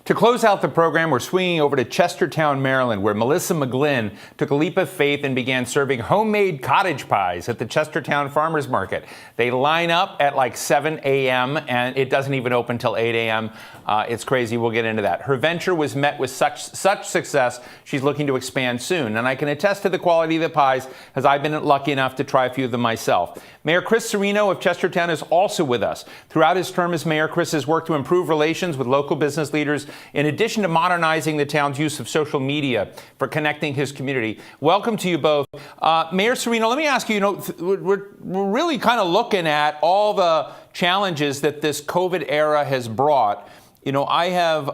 To close out the program, we're swinging over to Chestertown, Maryland, where Melissa McGlynn took a leap of faith and began serving homemade cottage pies at the Chestertown Farmers Market. They line up at like 7 a.m. and it doesn't even open till 8 a.m. It's crazy. We'll get into that. Her venture was met with such success, she's looking to expand soon. And I can attest to the quality of the pies, as I've been lucky enough to try a few of them myself. Mayor Chris Cerino of Chestertown is also with us. Throughout his term as mayor, Chris has worked to improve relations with local business leaders, in addition to modernizing the town's use of social media for connecting his community. Welcome to you both. Mayor Cerino, let me ask you, we're really kind of looking at all the challenges that this COVID era has brought. I have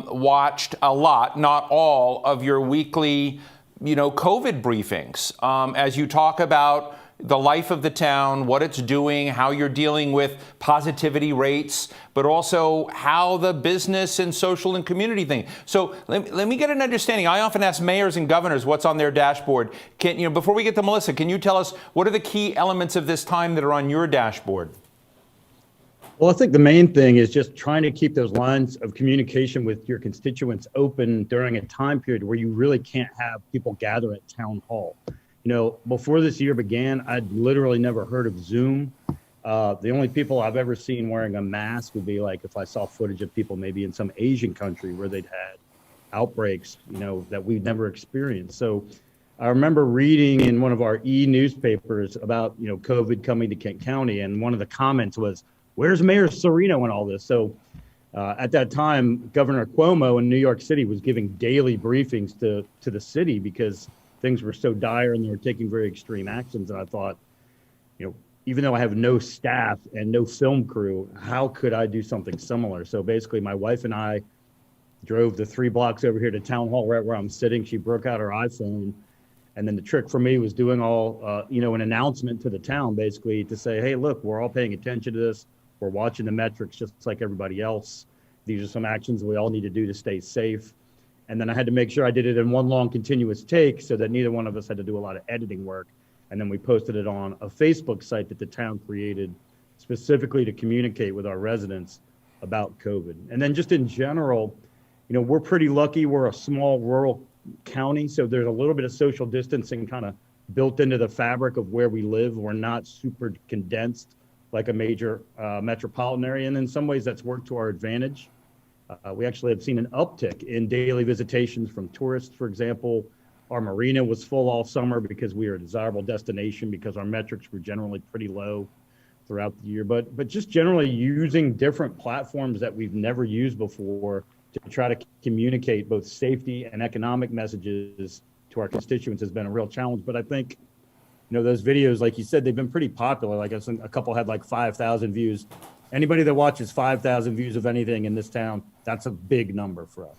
watched a lot, not all, of your weekly, COVID briefings as you talk about the life of the town, what it's doing, how you're dealing with positivity rates, but also how the business and social and community thing. So let me get an understanding. I often ask mayors and governors what's on their dashboard. Before we get to Melissa, can you tell us what are the key elements of this time that are on your dashboard? Well, I think the main thing is just trying to keep those lines of communication with your constituents open during a time period where you really can't have people gather at town hall. Before this year began, I'd literally never heard of Zoom. The only people I've ever seen wearing a mask would be like if I saw footage of people maybe in some Asian country where they'd had outbreaks, that we'd never experienced. So I remember reading in one of our newspapers about, COVID coming to Kent County, and one of the comments was, "Where's Mayor Cerino in all this?" So at that time, Governor Cuomo in New York City was giving daily briefings to the city because things were so dire and they were taking very extreme actions. And I thought, even though I have no staff and no film crew, how could I do something similar? So basically, my wife and I drove the 3 blocks over here to Town Hall, right where I'm sitting. She broke out her iPhone. And then the trick for me was doing an announcement to the town, basically to say, hey, look, we're all paying attention to this. We're watching the metrics just like everybody else. These are some actions we all need to do to stay safe. And then I had to make sure I did it in one long continuous take so that neither one of us had to do a lot of editing work. And then we posted it on a Facebook site that the town created specifically to communicate with our residents about COVID. And then just in general, we're pretty lucky. We're a small rural county, so there's a little bit of social distancing kind of built into the fabric of where we live. We're not super condensed like a major metropolitan area. And in some ways that's worked to our advantage. We actually have seen an uptick in daily visitations from tourists, for example. Our marina was full all summer because we are a desirable destination because our metrics were generally pretty low throughout the year. But just generally using different platforms that we've never used before to try to communicate both safety and economic messages to our constituents has been a real challenge. But I think, those videos, like you said, they've been pretty popular. Like a couple had like 5,000 views. Anybody that watches 5,000 views of anything in this town, that's a big number for us.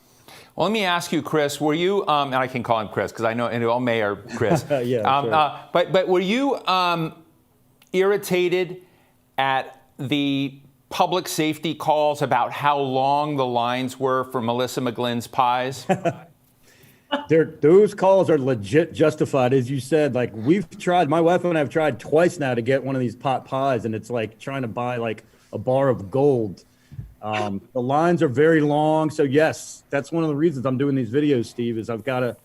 Well, let me ask you, Chris, were you, and I can call him Chris because I know Mayor Chris. Yeah, sure. But were you irritated at the public safety calls about how long the lines were for Melissa McGlynn's pies? Those calls are legit justified, as you said. Like we've tried, my wife and I have tried twice now to get one of these pot pies, and it's like trying to buy like a bar of gold. The lines are very long. So yes, that's one of the reasons I'm doing these videos, Steve, is I've got to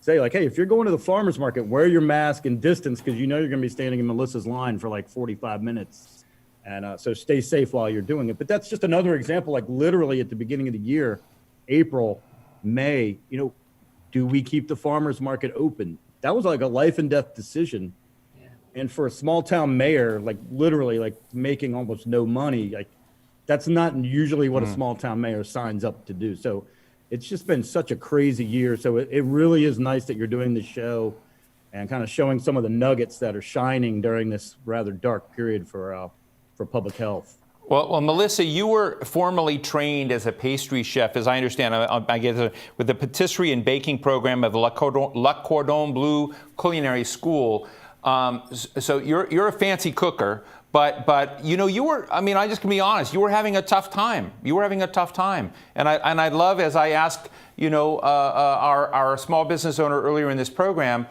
say like, hey, if you're going to the farmer's market, wear your mask and distance because you're going to be standing in Melissa's line for like 45 minutes. And so stay safe while you're doing it. But that's just another example, like literally at the beginning of the year, April, May, do we keep the farmer's market open? That was like a life and death decision. And for a small town mayor, like literally like making almost no money, like that's not usually what a small town mayor signs up to do. So it's just been such a crazy year. So it really is nice that you're doing this show and kind of showing some of the nuggets that are shining during this rather dark period for public health. Well, Melissa, you were formerly trained as a pastry chef, as I understand. I guess with the patisserie and baking program of the Le Cordon Bleu Culinary School. So you're a fancy cooker, but you were. I mean, I just can be honest. You were having a tough time. And I love, as I asked, our small business owner earlier in this program.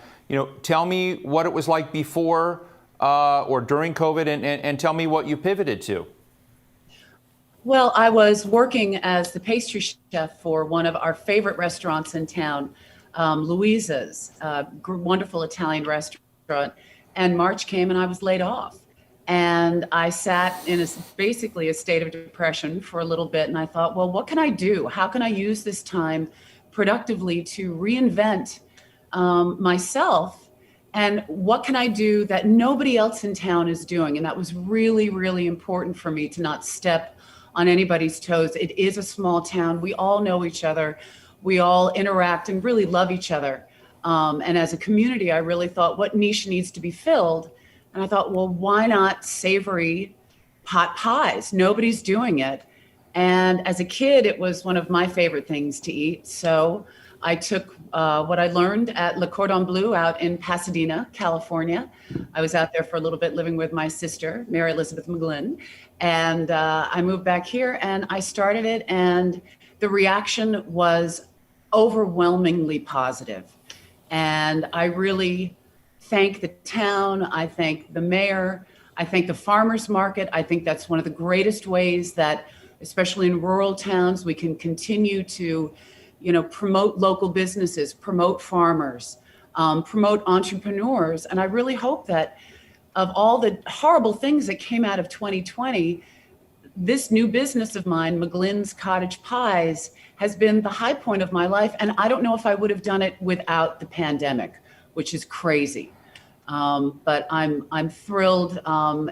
Tell me what it was like before or during COVID, and tell me what you pivoted to. Well, I was working as the pastry chef for one of our favorite restaurants in town, Louisa's, wonderful Italian restaurant. And March came and I was laid off. And I sat in basically a state of depression for a little bit. And I thought, well, what can I do? How can I use this time productively to reinvent myself? And what can I do that nobody else in town is doing? And that was really, really important for me to not step on anybody's toes. It is a small town. We all know each other. We all interact and really love each other. And as a community, I really thought, what niche needs to be filled? And I thought, well, why not savory pot pies? Nobody's doing it. And as a kid, it was one of my favorite things to eat. So I took what I learned at Le Cordon Bleu out in Pasadena, California. I was out there for a little bit living with my sister, Mary Elizabeth McGlynn. And I moved back here and I started it. And the reaction was overwhelmingly positive. And I really thank the town. I thank the mayor. I thank the farmers market. I think that's one of the greatest ways that, especially in rural towns, we can continue to, promote local businesses, promote farmers, promote entrepreneurs. And I really hope that of all the horrible things that came out of 2020, this new business of mine, McGlynn's Cottage Pies, has been the high point of my life. And I don't know if I would have done it without the pandemic, which is crazy. But I'm thrilled.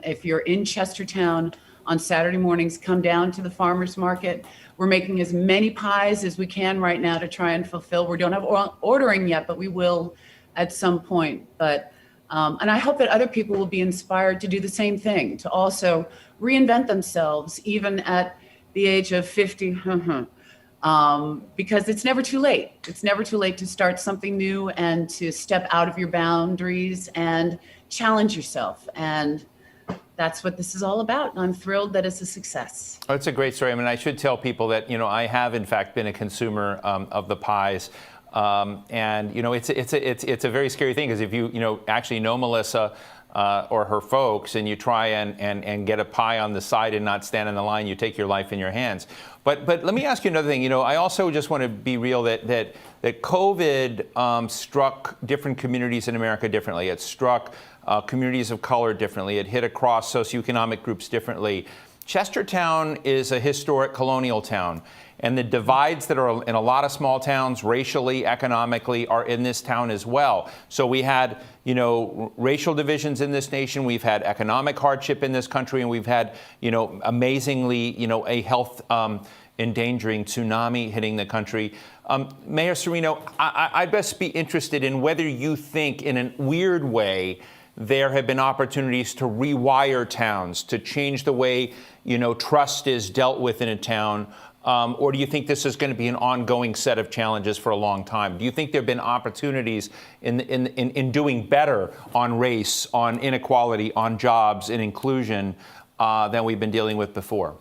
If you're in Chestertown on Saturday mornings, come down to the farmers market. We're making as many pies as we can right now to try and fulfill. We don't have ordering yet, but we will at some point. But and I hope that other people will be inspired to do the same thing, to also reinvent themselves, even at the age of 50, because it's never too late. It's never too late to start something new and to step out of your boundaries and challenge yourself. And that's what this is all about. And I'm thrilled that it's a success. Oh, it's a great story. I mean, I should tell people that, I have, in fact, been a consumer of the pies. And it's a very scary thing, because if you actually know Melissa or her folks, and you try and get a pie on the side and not stand in the line, you take your life in your hands. But let me ask you another thing. I also just want to be real that COVID struck different communities in America differently. It struck communities of color differently. It hit across socioeconomic groups differently. Chestertown is a historic colonial town, and the divides that are in a lot of small towns, racially, economically, are in this town as well. So we had, racial divisions in this nation. We've had economic hardship in this country, and we've had, amazingly, a health endangering tsunami hitting the country. Mayor Cerino, I'd best be interested in whether you think, in a weird way, there have been opportunities to rewire towns, to change the way, trust is dealt with in a town. Or do you think this is going to be an ongoing set of challenges for a long time? Do you think there have been opportunities in doing better on race, on inequality, on jobs and inclusion than we've been dealing with before?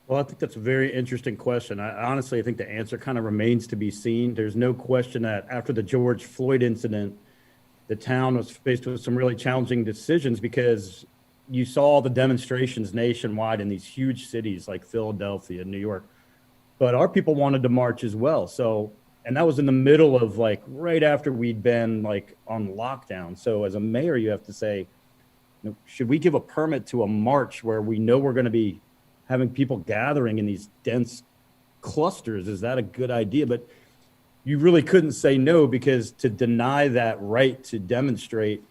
Well, I think that's a very interesting question. I think the answer kind of remains to be seen. There's no question that after the George Floyd incident, the town was faced with some really challenging decisions, because you saw the demonstrations nationwide in these huge cities like Philadelphia and New York, but our people wanted to march as well. So, and that was in the middle of right after we'd been on lockdown. So as a mayor, you have to say, should we give a permit to a march where we know we're going to be having people gathering in these dense clusters? Is that a good idea? But you really couldn't say no, because to deny that right to demonstrate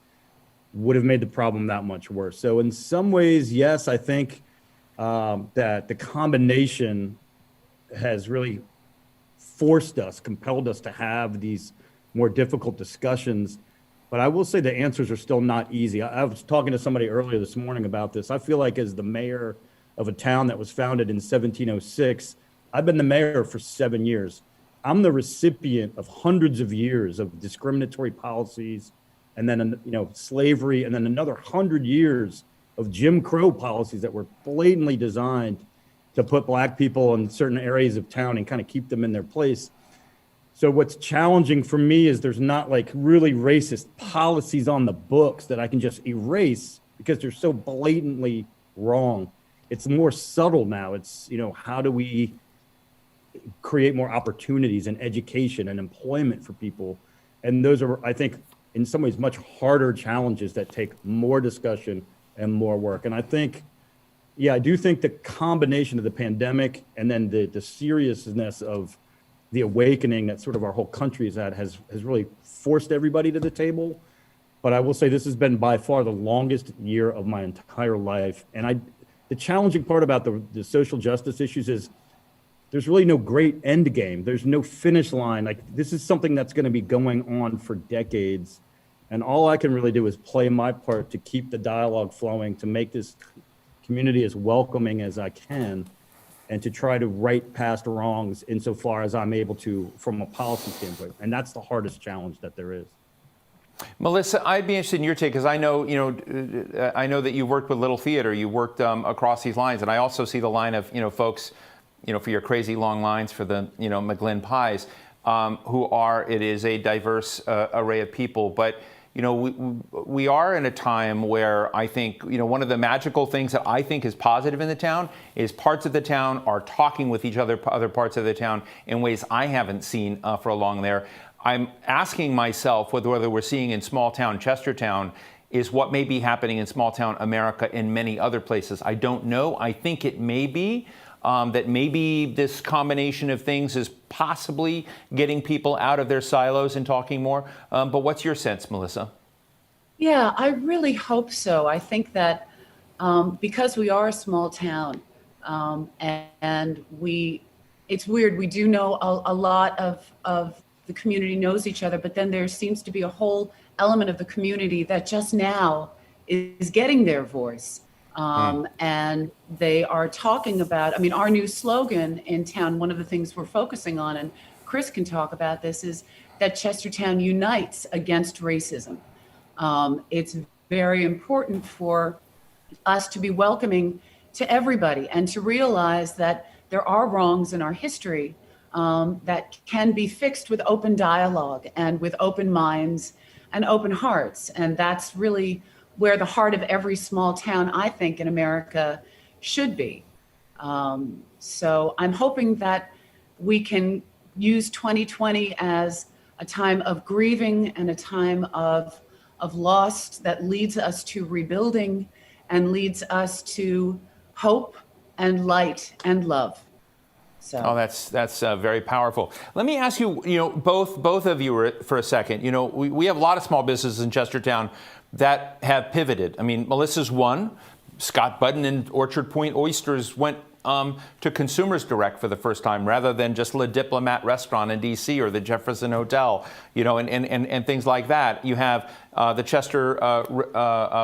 would have made the problem that much worse. So in some ways, yes, I think that the combination has really compelled us to have these more difficult discussions. But I will say the answers are still not easy. I was talking to somebody earlier this morning about this. I feel like, as the mayor of a town that was founded in 1706, I've been the mayor for 7 years. I'm the recipient of hundreds of years of discriminatory policies, and then, slavery, and then another 100 years of Jim Crow policies that were blatantly designed to put Black people in certain areas of town and kind of keep them in their place. So what's challenging for me is there's not really racist policies on the books that I can just erase because they're so blatantly wrong. it's more subtle now. It's, how do we create more opportunities and education and employment for people? And those are, I think, in some ways, much harder challenges that take more discussion and more work. And I think, I do think the combination of the pandemic and then the seriousness of the awakening that sort of our whole country is at has really forced everybody to the table. But I will say this has been by far the longest year of my entire life. And the challenging part about the social justice issues is there's really no great end game. There's no finish line. Like, this is something that's going to be going on for decades. And all I can really do is play my part to keep the dialogue flowing, to make this community as welcoming as I can, and to try to right past wrongs insofar as I'm able to from a policy standpoint. And that's the hardest challenge that there is. Melissa, I'd be interested in your take, because I know, I know that you worked with Little Theater, you worked across these lines, and I also see the line of, folks, for your crazy long lines for the, McGlynn pies, it is a diverse array of people. But, we are in a time where I think, one of the magical things that I think is positive in the town is parts of the town are talking with each other, other parts of the town, in ways I haven't seen for a long there. I'm asking myself whether we're seeing in small town Chestertown is what may be happening in small town America in many other places. I don't know. I think it may be that maybe this combination of things is possibly getting people out of their silos and talking more. But what's your sense, Melissa? Yeah, I really hope so. I think that because we are a small town and it's weird. We do know a lot of the community knows each other, but then there seems to be a whole element of the community that just now is getting their voice. And they are talking about, our new slogan in town, one of the things we're focusing on, and Chris can talk about this, is that Chestertown unites against racism. It's very important for us to be welcoming to everybody and to realize that there are wrongs in our history that can be fixed with open dialogue and with open minds and open hearts. And that's really where the heart of every small town, I think, in America should be. So I'm hoping that we can use 2020 as a time of grieving and a time of loss that leads us to rebuilding and leads us to hope and light and love. So. Oh, that's very powerful. Let me ask you, both of you for a second. We have a lot of small businesses in Chestertown that have pivoted. Melissa's one. Scott Budden and Orchard Point Oysters went to Consumers Direct for the first time, rather than just Le Diplomat restaurant in D.C. or the Jefferson Hotel, and things like that. You have the Chester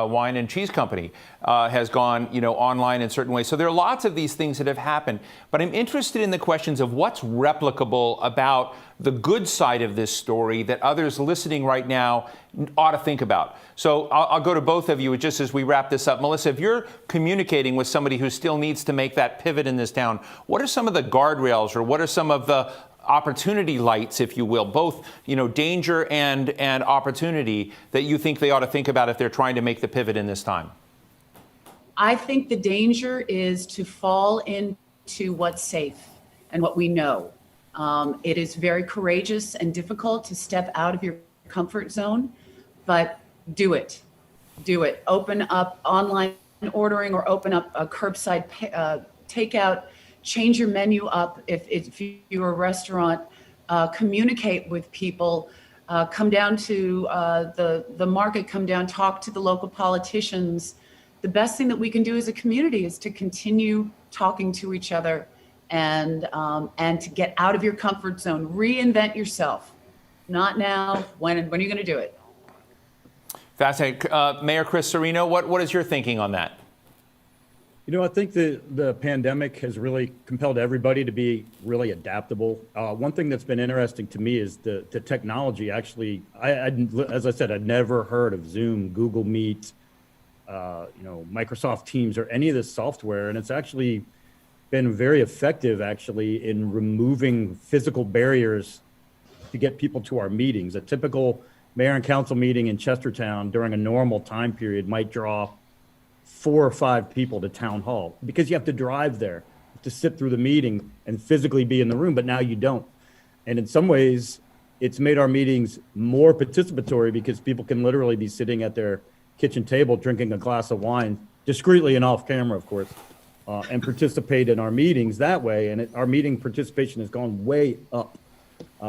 Wine and Cheese Company has gone, online in certain ways. So there are lots of these things that have happened. But I'm interested in the questions of what's replicable about the good side of this story that others listening right now ought to think about. So I'll go to both of you just as we wrap this up. Melissa, if you're communicating with somebody who still needs to make that pivot in this town, what are some of the guardrails, or what are some of the opportunity lights, if you will, both danger and opportunity, that you think they ought to think about if they're trying to make the pivot in this time? I think the danger is to fall into what's safe and what we know. It is very courageous and difficult to step out of your comfort zone, but do it. Do it. Open up online ordering or open up a curbside takeout. Change your menu up if you're a restaurant. Communicate with people. Come down to the market. Come down. Talk to the local politicians. The best thing that we can do as a community is to continue talking to each other and to get out of your comfort zone. Reinvent yourself. Not now. When are you going to do it? Fascinating. Mayor Chris Cerino, what is your thinking on that? I think the pandemic has really compelled everybody to be really adaptable. One thing that's been interesting to me is the technology. Actually, as I said, I'd never heard of Zoom, Google Meet, Microsoft Teams, or any of this software, and it's actually been very effective, actually, in removing physical barriers to get people to our meetings. A typical mayor and council meeting in Chestertown during a normal time period might draw 4 or 5 people to town hall because you have to drive there to sit through the meeting and physically be in the room, but now you don't. And in some ways, it's made our meetings more participatory because people can literally be sitting at their kitchen table drinking a glass of wine, discreetly and off camera, of course, and participate in our meetings that way. And our meeting participation has gone way up.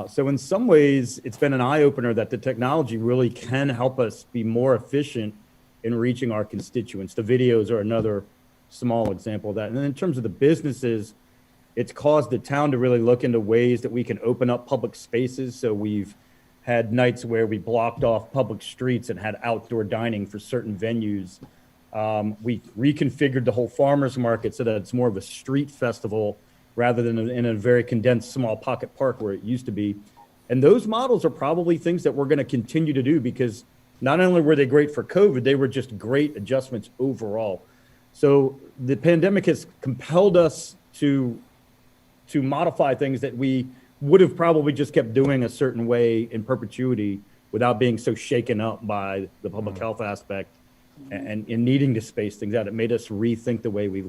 So in some ways, it's been an eye-opener that the technology really can help us be more efficient in reaching our constituents. The videos are another small example of that. And then in terms of the businesses, it's caused the town to really look into ways that we can open up public spaces. So we've had nights where we blocked off public streets and had outdoor dining for certain venues. We reconfigured the whole farmers market so that it's more of a street festival rather than in a very condensed small pocket park where it used to be. And those models are probably things that we're going to continue to do because not only were they great for COVID, they were just great adjustments overall. So the pandemic has compelled us to modify things that we would have probably just kept doing a certain way in perpetuity without being so shaken up by the public health aspect and needing to space things out. It made us rethink the way we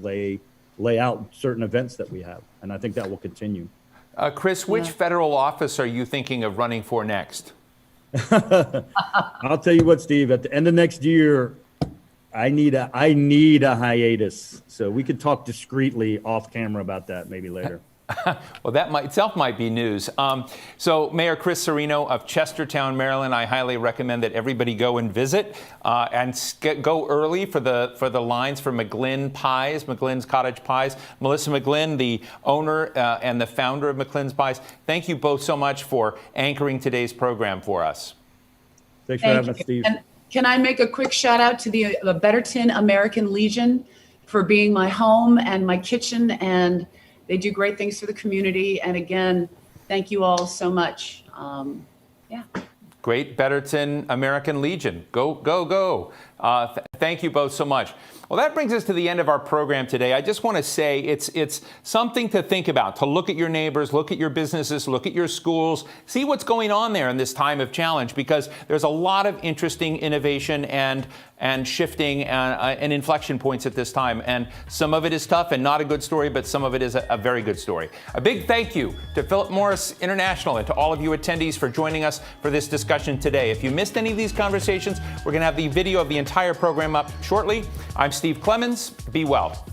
lay out certain events that we have. And I think that will continue. Chris, which federal office are you thinking of running for next? I'll tell you what, Steve, at the end of next year, I need a hiatus. So we could talk discreetly off camera about that maybe later. Well, that itself might be news. So Mayor Chris Cerino of Chestertown, Maryland, I highly recommend that everybody go and visit and go early for the lines for McGlynn Pies, McGlynn's Cottage Pies. Melissa McGlynn, the owner and the founder of McGlynn's Pies, thank you both so much for anchoring today's program for us. Thanks for having us, Steve. And can I make a quick shout out to the Betterton American Legion for being my home and my kitchen, and they do great things for the community. And again, thank you all so much. Great Betterton American Legion. Go, go, go. Thank you both so much. Well, that brings us to the end of our program today. I just want to say it's something to think about, to look at your neighbors, look at your businesses, look at your schools, see what's going on there in this time of challenge, because there's a lot of interesting innovation and shifting and inflection points at this time. And some of it is tough and not a good story, but some of it is a very good story. A big thank you to Philip Morris International and to all of you attendees for joining us for this discussion today. If you missed any of these conversations, we're going to have the video of the entire program up shortly. I'm Steve Clemons. Be well.